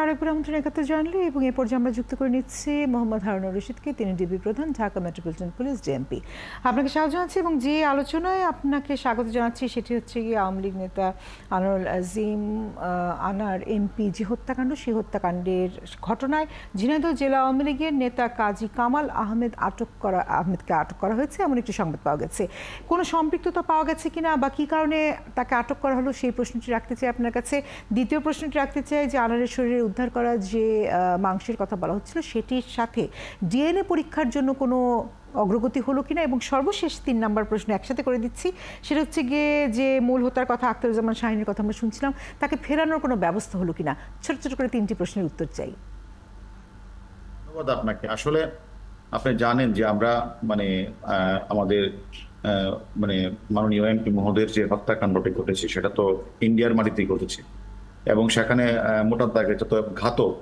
আরেকবার আমন্ত্রণ একাত্তর জানলে এবং এ পর্যায়ে আমরা যুক্ত করে নিচ্ছি মোহাম্মদ হারুনুর রশিদকে। তিনি ডিবি প্রধান, ঢাকা মেট্রোপলিটন পুলিশ, ডিএমপি। আপনাকে স্বাগত জানাচ্ছি এবং যে আলোচনায় আপনাকে স্বাগত জানাচ্ছি সেটি হচ্ছে গিয়ে আওয়ামী লীগ নেতা আনোয়ারুল আজিম আনার এমপি যে হত্যাকাণ্ড, সেই হত্যাকাণ্ডের ঘটনায় ঝিনাইদহ জেলা আওয়ামী লীগের নেতা কাজী কামাল আহমেদকে আটক করা হয়েছে এমন একটি সংবাদ পাওয়া গেছে। কোনো সম্পৃক্ততা পাওয়া গেছে কিনা বা কী কারণে তাকে আটক করা হলো সেই প্রশ্নটি রাখতে চাই আপনার কাছে। দ্বিতীয় প্রশ্নটি রাখতে চাই যে আনারের শরীরে উদ্ধার করা যে মাংসের কথা বলা হচ্ছিল সেটির সাথে ডিএনএ পরীক্ষার জন্য কোনো অগ্রগতি হলো কিনা, এবং সর্বশেষ 3 নম্বর প্রশ্ন একসাথে করে দিচ্ছি, সেটা হচ্ছে গিয়ে যে মূল হত্যার কথা আখতারুজ্জামান শাহীনের কথা আমরা শুনছিলাম, তাকে ফেরানোর কোনো ব্যবস্থা হলো কিনা। ছোট ছোট করে 3টি প্রশ্নের উত্তর চাই। ধন্যবাদ আপনাকে। আসলে আপনি জানেন যে আমরা আমাদের মাননীয় এমপি মহোদয়ের যে হত্যাকাণ্ডটি ঘটেছে সেটা তো ইন্ডিয়ার মাটিতেই ঘটেছে, এবং সেখানে মোটা দাগে যত ঘাতক,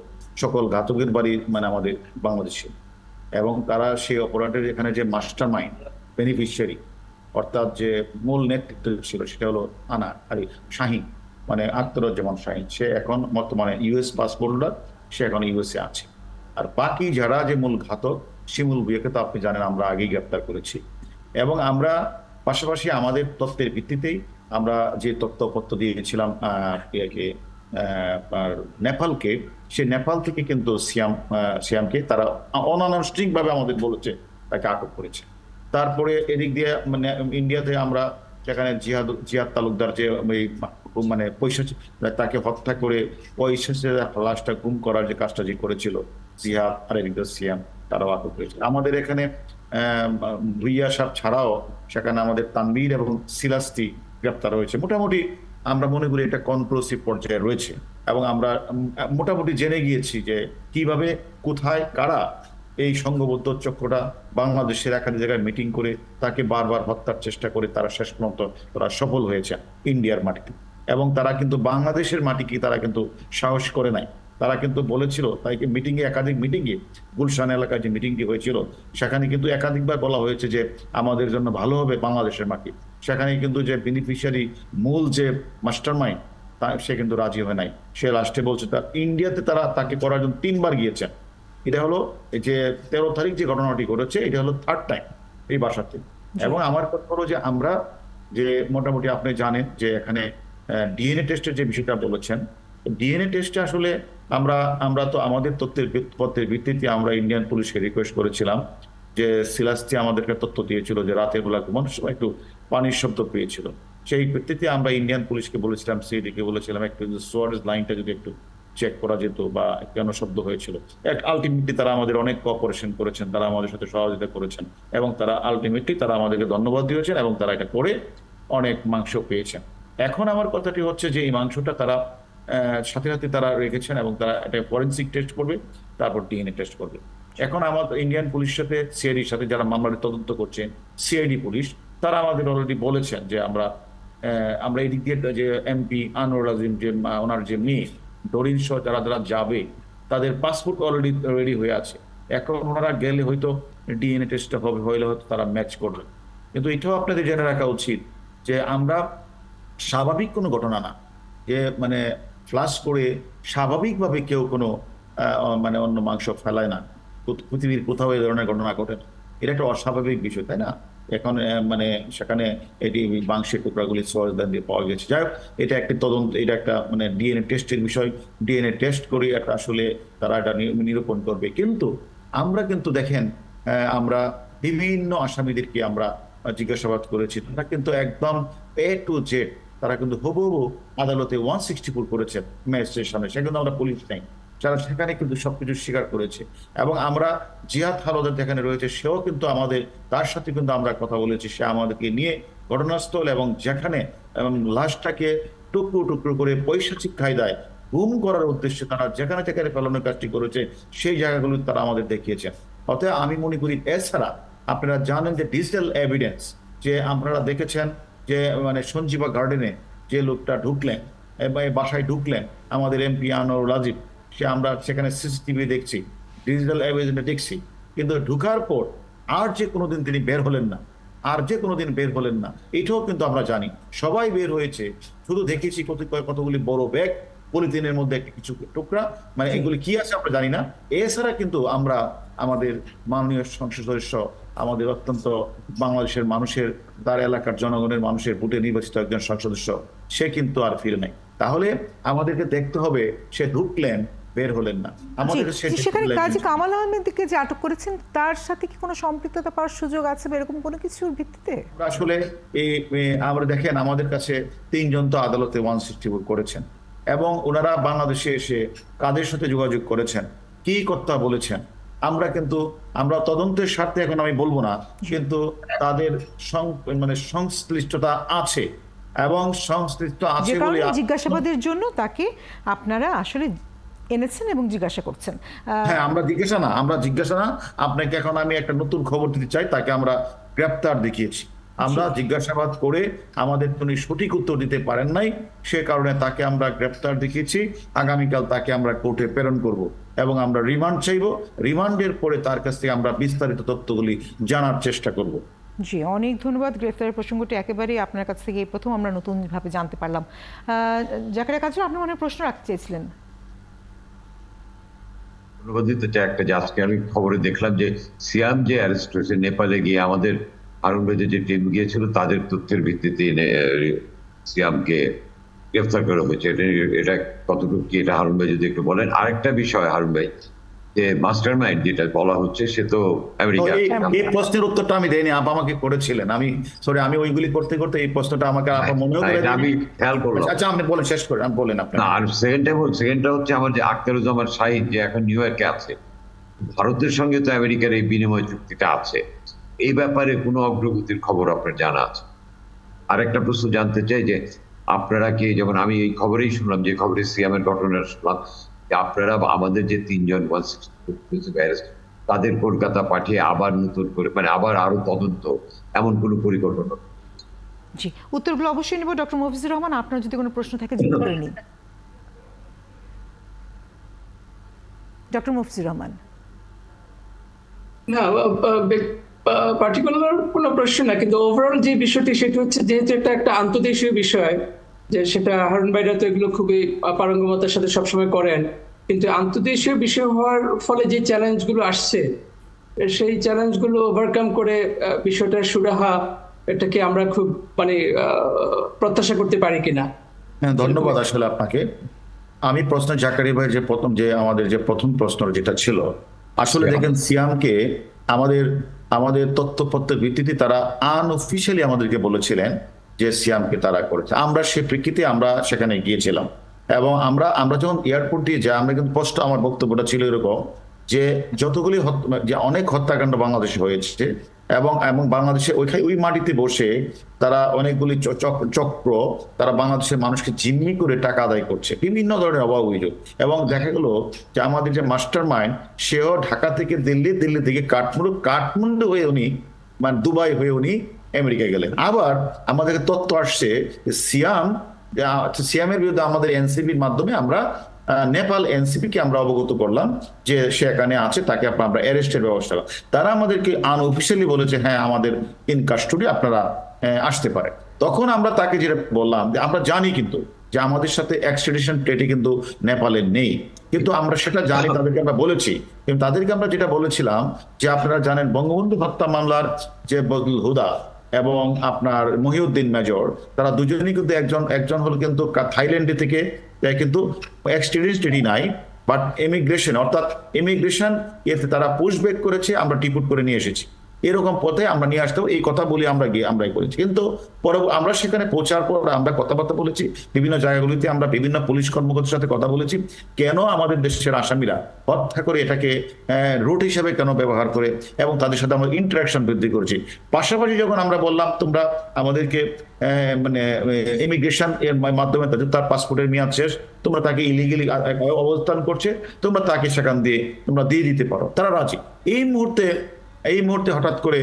সকল ঘাতকের বাড়ি আমাদের বাংলাদেশে, এবং তারা সেই অপরাধের এখানে যে মাস্টার মাইন্ড, বেনিফিশিয়ারি, অর্থাৎ যে মূল নেতৃত্ব ছিল সেটা হলো শাহীন, আখতারুজ্জামান শাহীন। সে এখন বর্তমানে ইউএস পাসপোর্ট হোল্ডার, সে এখন ইউএসএ আছে। আর বাকি যারা যে মূল ঘাতক, শিমুল ভুঁইয়াকে তো আপনি জানেন আমরা আগেই গ্রেপ্তার করেছি, এবং আমরা পাশাপাশি আমাদের তথ্যের ভিত্তিতেই আমরা যে তথ্যপত্র দিয়েছিলাম নেপালকে, সে নেপাল থেকে কিন্তু সিয়ামকে তারা অনানুষ্ঠানিকভাবে আমাদের বলেছে তাকে আটক করেছে। তারপরে এদিক দিয়ে ইন্ডিয়াতে আমরা সেখানে জিয়াদ তালুকদার যে পৈশাচিক, তাকে হত্যা করে পৈশাচিক লাশটা গুম করার যে কাজটা যে করেছিল জিহাদ, আর এদিক দিয়ে সিয়াম, তারাও আটক করেছে। আমাদের এখানে ভুইয়া সাহেব ছাড়াও সেখানে আমাদের তানভীর এবং সিলাস্তি গ্রেপ্তার হয়েছে। মোটামুটি আমরা মনে করি এটা কনক্লুসিভ পর্যায়ে রয়েছে, এবং আমরা মোটামুটি জেনে গিয়েছি যে কিভাবে, কোথায়, কারা এই সংঘবদ্ধ চক্রটা বাংলাদেশের একাধিক জায়গায় মিটিং করে তাকে বারবার হত্যার চেষ্টা করে তারা শেষ পর্যন্ত তারা সফল হয়েছে ইন্ডিয়ার মাটিতে। এবং তারা কিন্তু বাংলাদেশের মাটিকে তারা কিন্তু সাহস করে নাই। তারা কিন্তু বলেছিল, তাই একাধিক মিটিংয়ে গুলশান এলাকায় যে মিটিংটি হয়েছিল সেখানে কিন্তু একাধিকবার বলা হয়েছে যে আমাদের জন্য ভালো হবে বাংলাদেশের মাটি। সেখানে কিন্তু যে বেনিফিশিয়ারি, মূল যে মাস্টার মাইন্ড, সে কিন্তু রাজি হয় নাই। সে লাস্টে বলছে তার ইন্ডিয়াতে তারা তাকে করার জন্য 3বার গিয়েছেন। এটা হলো যে 13 তারিখ যে ঘটনাটি ঘটেছে, এটা হলো 3rd টাইম এই বাসাতে। এবং আমার কথা হলো যে আমরা যে মোটামুটি আপনি জানেন যে এখানে ডিএনএ টেস্টের যে বিষয়টা বলেছেন, ডিএনএ টেস্টে আসলে আমরা তো আমাদের তথ্যের ভিত্তিতে আমরা ইন্ডিয়ান পুলিশকে রিকোয়েস্ট করেছিলাম যে সিলাস্তি আমাদেরকে তথ্য দিয়েছিল যে রাতের বেলা ঘুমানোর সময় একটু পানির শব্দ পেয়েছিল। সেই ভিত্তিতে আমরা ইন্ডিয়ান পুলিশকে বলেছিলাম, সিডিকে বলেছিলাম একটু সোয়ার্স লাইনটা যদি একটু চেক করা যেত বা কেন শব্দ হয়েছিল। আলটিমেটলি তারা আমাদের অনেক কোঅপারেশন করেছেন, তারা আমাদের সাথে সহযোগিতা করেছেন, এবং তারা আলটিমেটলি তারা আমাদেরকে ধন্যবাদ দিয়েছেন, এবং তারা এটা করে অনেক মাংস পেয়েছেন। এখন আমার কথাটি হচ্ছে যে এই মাংসটা তারা সাথে সাথে তারা রেখেছেন, এবং তারা এটা ফরেন্সিক টেস্ট করবে, তারপর ডিএনএ টেস্ট করবে। এখন আমাদের ইন্ডিয়ান পুলিশের সাথে সিআইডির সাথে যারা মামলাটি তদন্ত করছেন, সিআইডি পুলিশ, তারা আমাদের অলরেডি বলেছেন যে আমরা এই দিক দিয়ে যে এমপি আনোয়ারুল আজিম যে ওনার যে মেয়ে ডরিন সহ যারা যারা যাবে তাদের পাসপোর্ট অলরেডি রেডি হয়ে আছে। এখন ওনারা গেলে হয়তো ডিএনএ টেস্টটা হইলে হয়তো তারা ম্যাচ করবে। কিন্তু এটাও আপনাদের জেনে রাখা উচিত যে আমরা স্বাভাবিক কোনো ঘটনা না যে ফ্লাশ করে স্বাভাবিকভাবে কেউ কোনো অন্য মাংস ফেলায় না। পৃথিবীর কোথাও এই ধরনের ঘটনা ঘটে না। এটা একটা অস্বাভাবিক বিষয়, তাই না? এখন সেখানে এটি মাংসের টুকরাগুলি সোয়ার্সদান দিয়ে পাওয়া গেছে। যাই হোক, এটা একটি তদন্ত, এটা একটা ডিএনএ টেস্টের বিষয়। ডিএনএ টেস্ট করে একটা আসলে তারা এটা নিরূপণ করবে। কিন্তু আমরা কিন্তু দেখেন, আমরা বিভিন্ন আসামিদেরকে আমরা জিজ্ঞাসাবাদ করেছি, তারা কিন্তু একদম A to Z তারা কিন্তু হুবহু আদালতে 164 করেছে ম্যাজিস্ট্রেটের সামনে। সেখানে আমরা পুলিশ নেই, যারা সেখানে কিন্তু সবকিছু স্বীকার করেছে। এবং আমরা জিহাদ হালদার যেখানে রয়েছে, সেও কিন্তু তার সাথে কিন্তু আমরা কথা বলেছি। সে আমাদেরকে নিয়ে ঘটনাস্থল এবং যেখানে লাশটাকে টুকরো টুকরো করে পৈশাচিক কায়দায় গুম করার উদ্দেশ্যে তারা যেখানে যেখানে ফেলানোর কাজটি করেছে, সেই জায়গাগুলো তারা আমাদের দেখিয়েছেন। অতএব আমি মনে করি, এছাড়া আপনারা জানেন যে ডিজিটাল এভিডেন্স, যে আপনারা দেখেছেন যে সঞ্জীবা গার্ডেনে যে লোকটা ঢুকলেন, বাসায় ঢুকলেন আমাদের এমপি আনোয়ারুল আজিম, আমরা সেখানে সিসিটিভি দেখছি, ডিজিটাল এভিডেন্স দেখছি, কিন্তু ঢুকার পর আর যে কোনোদিন তিনি বের হলেন না, এটাও কিন্তু আমরা জানি। সবাই বের হয়েছে, শুধু দেখেছি কতগুলি বড় ব্যাগ পলিথিনের মধ্যে একটা কিছু টুকরা, মানে এগুলি কি আছে আমরা জানি না। এছাড়া কিন্তু আমরা আমাদের মাননীয় সংসদ সদস্য, আমাদের অত্যন্ত বাংলাদেশের মানুষের, তার এলাকার জনগণের মানুষের ভোটে নির্বাচিত একজন সংসদ সদস্য, সে কিন্তু আর ফিরে নাই। তাহলে আমাদেরকে দেখতে হবে সে ঢুকলেন, বের হলেন না। আমাদের সেখানে কাজী কামাল আহমেদকে যে আটক করেছেন তার সাথে কি কোনো সম্পৃক্ততা পাওয়ার সুযোগ আছে বা এরকম কোনো কিছুর ভিত্তিতে? আসলে আমরা দেখেন আমাদের কাছে 3 জন তো আদালতে 164 করেছেন, এবং ওনারা বাংলাদেশে এসে কাদের সাথে যোগাযোগ করেছেন, কি কথা বলেছেন, আমরা তদন্তের স্বার্থে এখন আমি বলবো না, কিন্তু তাদের মানে সংশ্লিষ্টতা আছে, এবং সংশ্লিষ্ট আছে বলে জিজ্ঞাসাবাদের জন্য তাকে আপনারা আসলে এনেছেন এবং জিজ্ঞাসা করছেন। হ্যাঁ, আমরা জিজ্ঞাসা না, আপনাকে এখন আমি একটা নতুন খবর দিতে চাই। তাকে আমরা গ্রেপ্তার দেখিয়েছি। আমরা জিজ্ঞাসাবাদ করে আমাদের উনি সঠিক উত্তর দিতে পারেন নাই, সে কারণে তাকে আমরা গ্রেপ্তার দেখিয়েছি। আগামীকাল তাকে আমরা কোর্টে প্রেরণ করব এবং আমরা রিমান্ড চাইব। রিমান্ডের পরে তার কাছ থেকে আমরা বিস্তারিত তথ্যগুলি জানার চেষ্টা করব। জি, অনেক ধন্যবাদ। গ্রেফতারের প্রসঙ্গটি একেবারেই আপনার কাছ থেকে এই প্রথম আমরা নতুনভাবে জানতে পারলাম। জাকারিয়া কাজী, আপনি মনে প্রশ্ন রাখতে চেয়েছিলেন? ধন্যবাদ দিতে চাই একটা, যে আজকে আমি খবরে দেখলাম যে সিয়াম যে অ্যারেস্ট হয়েছে, নেপালে গিয়ে আমাদের হারুন ভাইদের যে টিম গিয়েছিল তাদের তথ্যের ভিত্তিতে সিয়ামকে গ্রেফতার করা হয়েছে। এটা কতটুকু কি, এটা হারুন ভাই যদি একটু বলেন। আরেকটা বিষয় হারুন ভাই, যে মাস্টার মাইন্ড যেটা বলা হচ্ছে সে তো আমেরিকা। এই প্রশ্নের উত্তরটা আমি দেইনি, আপা আমাকে করেছিলেন। আমি ওইগুলি করতে করতে এই প্রশ্নটা আমাকে মনেও করে আমি খেয়াল করলাম। আচ্ছা, আপনি বলেন, শেষ করেন, আপনি বলেন। আপনি আর সেকেন্ডটা হচ্ছে আমার যে আখতারুজ্জামান শাহিদ, যে এখন নিউ ইয়র্কে আছে, ভারতের সঙ্গে তো আমেরিকার এই বিনিময় চুক্তিটা আছে, এই ব্যাপারে কোনো অগ্রগতির খবর আপনার জানা আছে? আরেকটা প্রশ্ন জানতে চাই যে আপনারা কি, যেমন আমি এই খবরেই শুনলাম, যে খবরে সিয়ামের ঘটনা শুনলাম, যে আপনারা আমাদের যে 3 জন 164 তাদের কলকাতা পাঠিয়ে আবার নতুন করে, মানে আবার আরো তদন্ত, এমন কোনো পরিকল্পনা? জি, উত্তরগুলো অবশ্যই নেব। ডক্টর মফিজুর রহমান, আপনার যদি কোনো প্রশ্ন থাকে জিজ্ঞেস করে নিন। ডক্টর মফিজুর রহমান। না, পার্টিকুলার কোনো প্রশ্ন না, কিন্তু ওভারঅল যে বিষয়টি সেটা হচ্ছে, যেহেতু এটা একটা আন্তর্দেশীয় বিষয়, যে সেটা হারুন ভাইরা তো এগুলো খুবই পারঙ্গমতার সাথে সবসময় করেন, কিন্তু আন্তর্দেশীয় বিষয় হওয়ার ফলে যে চ্যালেঞ্জগুলো আসছে, সেই চ্যালেঞ্জগুলো ওভারকাম করে বিষয়টার সুরাহা, এটাকে আমরা খুব মানে প্রত্যাশা করতে পারি কিনা? হ্যাঁ, ধন্যবাদ আসলে আপনাকে। আমি প্রশ্ন জাকারিয়া ভাই যে আমাদের যে প্রথম প্রশ্ন যেটা ছিল, আসলে দেখেন সিয়ামকে আমাদের তথ্যপত্রের ভিত্তিতে তারা আনঅফিশিয়ালি আমাদেরকে বলেছিলেন যে সিয়ামকে তারা করেছে। আমরা সে প্রেক্ষিতে আমরা সেখানে গিয়েছিলাম, এবং আমরা যখন এয়ারপোর্ট দিয়ে যাই, আমরা কিন্তু স্পষ্ট, আমার বক্তব্যটা ছিল এরকম যে যতগুলি যে অনেক হত্যাকাণ্ড বাংলাদেশে হয়েছে, এবং বাংলাদেশে ওই মাটিতে বসে তারা অনেকগুলি চক্র তারা বাংলাদেশের মানুষকে জিম্মি করে টাকা আদায় করছে, বিভিন্ন ধরনের অভাব অভিযোগ। এবং দেখা গেল যে আমাদের যে মাস্টার মাইন্ড, সেও ঢাকা থেকে দিল্লি থেকে কাঠমান্ডু হয়ে উনি, মানে দুবাই হয়ে উনি আমেরিকা গেলেন। আবার আমাদের তথ্য আসছে সিয়ামের বিরুদ্ধে আমাদের এনসিবির মাধ্যমে আমরা নেপাল এনসিপিকে আমরা অবগত করলাম যে সে এখানে আছে, তাকে আমরা অ্যারেস্টের ব্যবস্থা। তারা আমাদেরকে আনঅফিশিয়ালি বলেছে হ্যাঁ, আমাদের ইন কাস্টডি, আপনারা আসতে পারে। তখন আমরা তাকে যেটা বললাম যে আমরা জানি কিন্তু যে আমাদের সাথে এক্সট্রাডিশন ট্রিটি কিন্তু নেপালে নেই, কিন্তু আমরা সেটা জানি, তাদেরকে আমরা বলেছি। কিন্তু তাদেরকে আমরা যেটা বলেছিলাম যে আপনারা জানেন বঙ্গবন্ধু হত্যা মামলার যে বদলুল হুদা এবং আপনার মহিউদ্দিন মেজর, তারা দুজনেই কিন্তু একজন হলো কিন্তু থাইল্যান্ডে থেকে, কিন্তু এক্সট্রাডিশন ট্রিটি নাই, বাট ইমিগ্রেশন এতে তারা পুশব্যাক করেছে, আমরা ডিপোর্ট করে নিয়ে এসেছি। এরকম পথে আমরা নিয়ে আসতেও এই কথা বলি আমরাই করেছি। কিন্তু পরে আমরা সেখানে পৌঁছার পর আমরা কথাবার্তা বলেছি, বিভিন্ন জায়গাগুলিতে আমরা বিভিন্ন পুলিশ কর্মকর্তার সাথে কথা বলেছি, কেন আমাদের দেশের আসামিরা হত্যা করে এটাকে রুট হিসেবে কেন ব্যবহার করে, এবং তাদের সাথে আমরা ইন্টারাকশন বৃদ্ধি করেছি। পাশাপাশি যখন আমরা বললাম তোমরা আমাদেরকে মানে ইমিগ্রেশন এর মাধ্যমে তার পাসপোর্টের মেয়াদ শেষ, তোমরা তাকে ইলিগালি অবস্থান করছে, তোমরা তাকে সেখান দিয়ে তোমরা দিয়ে দিতে পারো, তারা রাজি। এই মুহূর্তে হঠাৎ করে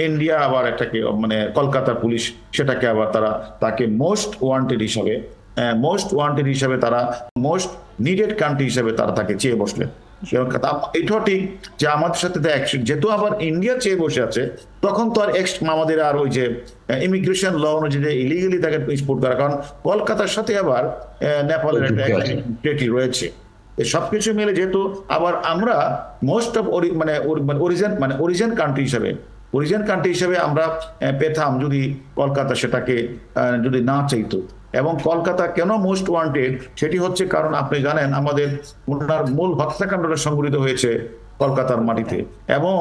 ইন্ডিয়া আবার এটাকে, মানে কলকাতার পুলিশ সেটাকে আবার তাকে মোস্ট ওয়ান্টেড হিসাবে তারা মোস্ট নিডেড কান্ট্রি হিসাবে তারা তাকে চেয়ে বসলেন। এবং এটাও ঠিক যে আমাদের সাথে যেহেতু আবার ইন্ডিয়া চেয়ে বসে আছে, তখন তো আর আমাদের আর ওই যে ইমিগ্রেশন ল অনুযায়ী ইলিগালি তাকে এক্সপোর্ট করা, কারণ কলকাতার সাথে আবার নেপালের একটা ট্রিটি রয়েছে। সবকিছু মিলে যেহেতু আবার আমরা মোস্ট অফ অরিজিন কান্ট্রি হিসেবে আমরা পেতাম যদি কলকাতা সেটাকে যদি না চাইতো। এবং কলকাতা কেন মোস্ট ওয়ান্টেড সেটি হচ্ছে কারণ আপনি জানেন আমাদের ওনার মূল হত্যাকাণ্ডটা সংঘটিত হয়েছে কলকাতার মাটিতে, এবং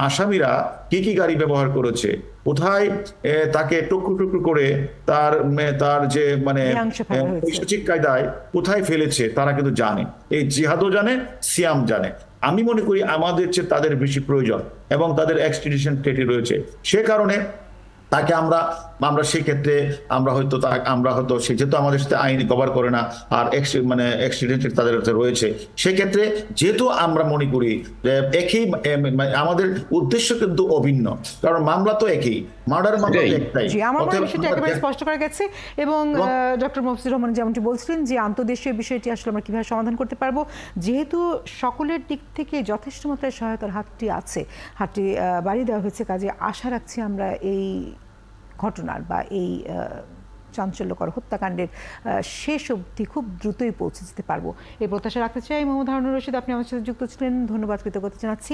আসামিরা কি কি গাড়ি ব্যবহার করেছে, কোথায় তাকে টুকরো টুকরো করে তার যে মানে পৈশাচিক কায়দায় কোথায় ফেলেছে তারা কিন্তু জানে। এই জিহাদও জানে, সিয়াম জানে। আমি মনে করি আমাদের চেয়ে তাদের বেশি প্রয়োজন, এবং তাদের এক্সট্রাডিশন ট্রিটি রয়েছে। সে কারণে তাকে আমরা সেই ক্ষেত্রে আমরা হয়তো সে যেহেতু আমাদের সাথে আইন কভার করে না, আর এক্সিডেন্ট তাদের কাছে রয়েছে, সেক্ষেত্রে যেহেতু আমরা মনে করি যে একই আমাদের উদ্দেশ্য কিন্তু অভিন্ন, কারণ মামলা তো একই, মার্ডার মামলা একটাই। আমার মনে হয় সেটা একেবারে স্পষ্ট করা গেছে। এবং ডক্টর মফিজুর রহমান যেমনটি বলছিলেন যে আন্তর্দেশীয় বিষয়টি আসলে আমরা কিভাবে সমাধান করতে পারবো, যেহেতু সকলের দিক থেকে যথেষ্ট মাত্রায় সহায়তার হাতটি বাড়িয়ে দেওয়া হয়েছে, কাজে আশা রাখছি আমরা এই ঘটনার বা এই চাঞ্চল্যকর হত্যাকাণ্ডের শেষ অবধি খুব দ্রুতই পৌঁছে যেতে পারবো এই প্রত্যাশা রাখতে চাই। মোহাম্মদ হারুনুর রশিদ, আপনি আমার সাথে যুক্ত ছিলেন, ধন্যবাদ, কৃতজ্ঞতা জানাচ্ছি।